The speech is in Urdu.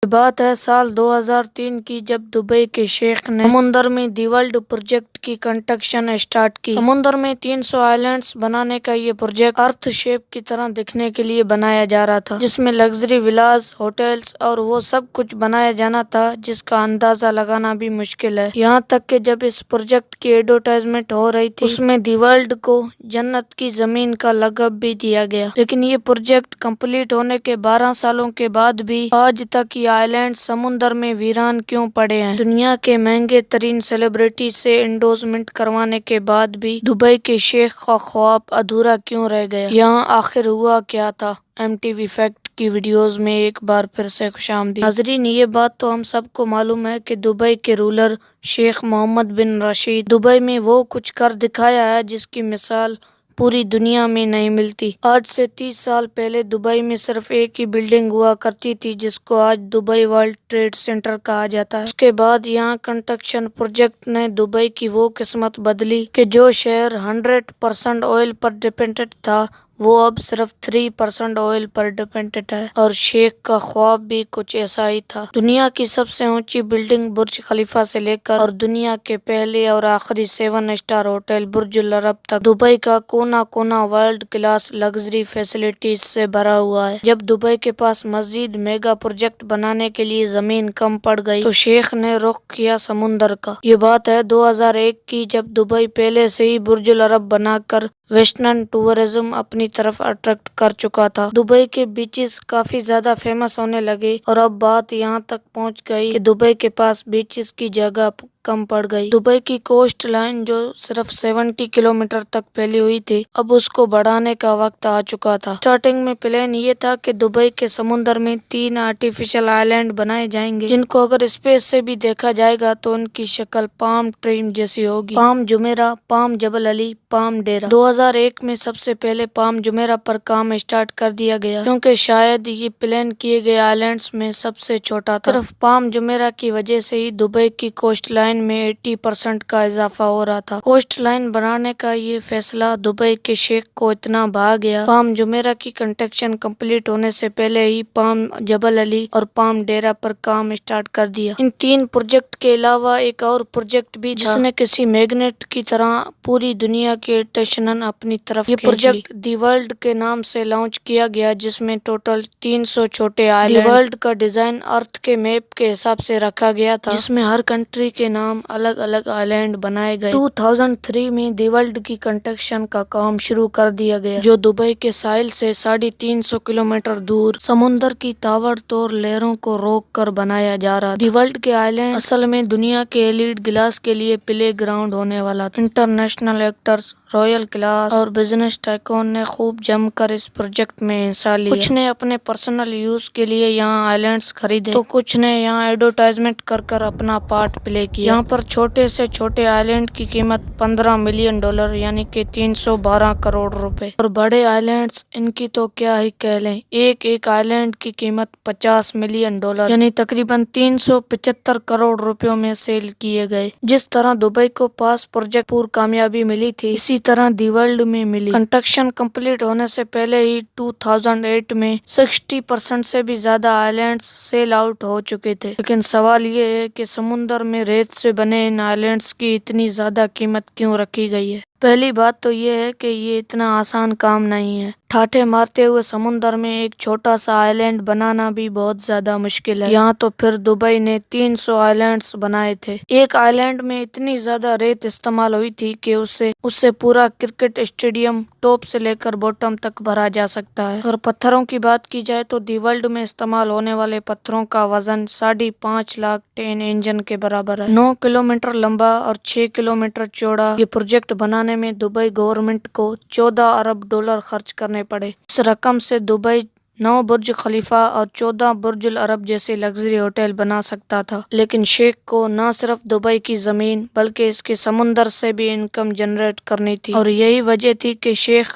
یہ بات ہے سال 2003 کی، جب دبئی کے شیخ نے سمندر میں دی ورلڈ پروجیکٹ کی کنسٹرکشن اسٹارٹ کی۔ سمندر میں 300 آئلینڈز بنانے کا یہ پروجیکٹ ارتھ شیپ کی طرح دکھنے کے لیے بنایا جا رہا تھا، جس میں لگژری ولاز، ہوٹلز اور وہ سب کچھ بنایا جانا تھا جس کا اندازہ لگانا بھی مشکل ہے۔ یہاں تک کہ جب اس پروجیکٹ کی ایڈورٹائزمنٹ ہو رہی تھی، اس میں دی ورلڈ کو جنت کی زمین کا لقب بھی دیا گیا۔ لیکن یہ پروجیکٹ کمپلیٹ ہونے کے 12 سالوں کے بعد بھی آج تک یہ آئلینڈ سمندر میں ویران کیوں پڑے ہیں؟ دنیا کے مہنگے ترین سیلیبریٹی سے انڈورسمنٹ کروانے کے بعد بھی دبئی کے شیخ کا خواب ادھورا کیوں رہ گیا؟ یہاں آخر ہوا کیا تھا؟ MTV فیکٹ کی ویڈیوز میں ایک بار پھر سے خوش آمدید۔ ناظرین، یہ بات تو ہم سب کو معلوم ہے کہ دبئی کے رولر شیخ محمد بن راشد دبئی میں وہ کچھ کر دکھایا ہے جس کی مثال پوری دنیا میں نہیں ملتی۔ آج سے 30 سال پہلے دبئی میں صرف ایک ہی بلڈنگ ہوا کرتی تھی جس کو آج دبئی ورلڈ ٹریڈ سینٹر کہا جاتا ہے۔ اس کے بعد یہاں کنسٹرکشن پروجیکٹ نے دبئی کی وہ قسمت بدلی کہ جو شہر 100% آئل پر ڈیپینڈنٹ تھا، وہ اب صرف 3% آئل پر ڈیپینڈنٹ ہے۔ اور شیخ کا خواب بھی کچھ ایسا ہی تھا۔ دنیا کی سب سے اونچی بلڈنگ برج خلیفہ سے لے کر اور دنیا کے پہلے اور آخری 7 اسٹار ہوٹل برج العرب تک، دبئی کا کونا کونا ورلڈ کلاس لگژری فیسلٹیز سے بھرا ہوا ہے۔ جب دبئی کے پاس مزید میگا پروجیکٹ بنانے کے لیے زمین کم پڑ گئی تو شیخ نے رخ کیا سمندر کا۔ یہ بات ہے 2001 کی، جب دبئی پہلے سے ہی برج العرب بنا کر ویسٹرن ٹورزم اپنی طرف اٹریکٹ کر چکا تھا۔ دبئی کے بیچز کافی زیادہ فیمس ہونے لگے اور اب بات یہاں تک پہنچ گئی کہ دبئی کے پاس بیچز کی جگہ کم پڑ گئی۔ دبئی کی کوسٹ لائن جو صرف 70 کلومیٹر تک پھیلی ہوئی تھی، اب اس کو بڑھانے کا وقت آ چکا تھا۔ سٹارٹنگ میں پلان یہ تھا کہ دبئی کے سمندر میں 3 آرٹیفیشل آئلینڈ بنائے جائیں گے، جن کو اگر اسپیس سے بھی دیکھا جائے گا تو ان کی شکل پام ٹری جیسی ہوگی: پام جمیرہ، پام جبل علی، پام ڈیرہ۔ 2001 میں سب سے پہلے پام جمیرہ پر کام اسٹارٹ کر دیا گیا، کیونکہ شاید یہ پلان کیے گئے آئلینڈز میں سب سے چھوٹا تھا۔ صرف پام جمیرہ کی وجہ سے ہی دبئی کی کوسٹ لائن میں 80% کا اضافہ ہو رہا تھا۔ کوسٹ لائن بنانے کا یہ فیصلہ دبئی کے شیخ کو اتنا بھا گیا، پام جمیرہ کی کنسٹرکشن کمپلیٹ ہونے سے پہلے ہی پام جبل علی اور پام ڈیرہ پر کام اسٹارٹ کر دیا۔ ان 3 پروجیکٹ کے علاوہ ایک اور پروجیکٹ بھی تھا جس نے کسی میگنیٹ کی طرح پوری دنیا کے اٹینشن اپنی طرف۔ یہ پروجیکٹ دی ورلڈ کے نام سے لانچ کیا گیا، جس میں ٹوٹل 300 چھوٹے آئلینڈ۔ دی ورلڈ کا ڈیزائن ارتھ کے میپ کے حساب سے رکھا گیا تھا، جس میں ہر کنٹری کے نام الگ الگ آئلینڈ بنائے گئے۔ 2003 میں دی ورلڈ کی کنسٹرکشن کا کام شروع کر دیا گیا، جو دبئی کے ساحل سے 350 کلومیٹر دور سمندر کی تاوڑ توڑ لہروں کو روک کر بنایا جا رہا تھا۔ دی ورلڈ کے آئلینڈ اصل میں دنیا کے ایلیٹ کلاس کے لیے پلے گراؤنڈ ہونے والا تھا۔ انٹرنیشنل ایکٹرز، رائل کلاس اور بزنس ٹائکون نے خوب جم کر اس پروجیکٹ میں حصہ لیا۔ کچھ نے اپنے پرسنل یوز کے لیے یہاں آئلینڈز خریدے تو کچھ نے یہاں ایڈورٹائزمنٹ کر کر اپنا پارٹ پلے کیا۔ یہاں پر چھوٹے سے چھوٹے آئلینڈ کی قیمت $15 ملین، یعنی کہ 312 کروڑ روپے، اور بڑے آئلینڈز ان کی تو کیا ہی کہہ لیں، ایک آئلینڈ کی قیمت $50 ملین، یعنی تقریباً 375 کروڑ روپیوں میں سیل کیے گئے۔ جس طرح دبئی کو پاس پروجیکٹ پور کامیابی ملی تھی، اسی طرح دی ورلڈ میں ملی۔ کنسٹرکشن کمپلیٹ ہونے سے پہلے ہی 2008 میں 60% سے بھی زیادہ آئلینڈز سیل آؤٹ ہو چکے تھے۔ لیکن سوال یہ ہے کہ سمندر میں ریت سے بنے ان آئلینڈز کی اتنی زیادہ قیمت کیوں رکھی گئی ہے؟ پہلی بات تو یہ ہے کہ یہ اتنا آسان کام نہیں ہے۔ ٹھاٹھے مارتے ہوئے سمندر میں ایک چھوٹا سا آئلینڈ بنانا بھی بہت زیادہ مشکل ہے۔ یہاں تو پھر دبئی نے 300 آئلینڈز بنائے تھے۔ ایک آئلینڈ میں اتنی زیادہ ریت استعمال ہوئی تھی کہ اس سے پورا کرکٹ اسٹیڈیم ٹاپ سے لے کر باٹم تک بھرا جا سکتا ہے۔ اور پتھروں کی بات کی جائے تو دی ورلڈ میں استعمال ہونے والے پتھروں کا وزن 5.5 لاکھ ٹن انجن کے برابر ہے۔ 9 کلومیٹر لمبا اور 6 کلومیٹر چوڑا یہ پروجیکٹ بنانے میں دبئی گورنمنٹ کو $14 ارب خرچ کرنے پڑے۔ اس رقم سے دبئی 9 برج خلیفہ اور 14 برج العرب جیسے لگژری ہوٹل بنا سکتا تھا۔ لیکن شیخ کو نہ صرف دبئی کی زمین بلکہ اس کے سمندر سے بھی انکم جنریٹ کرنی تھی، اور یہی وجہ تھی کہ شیخ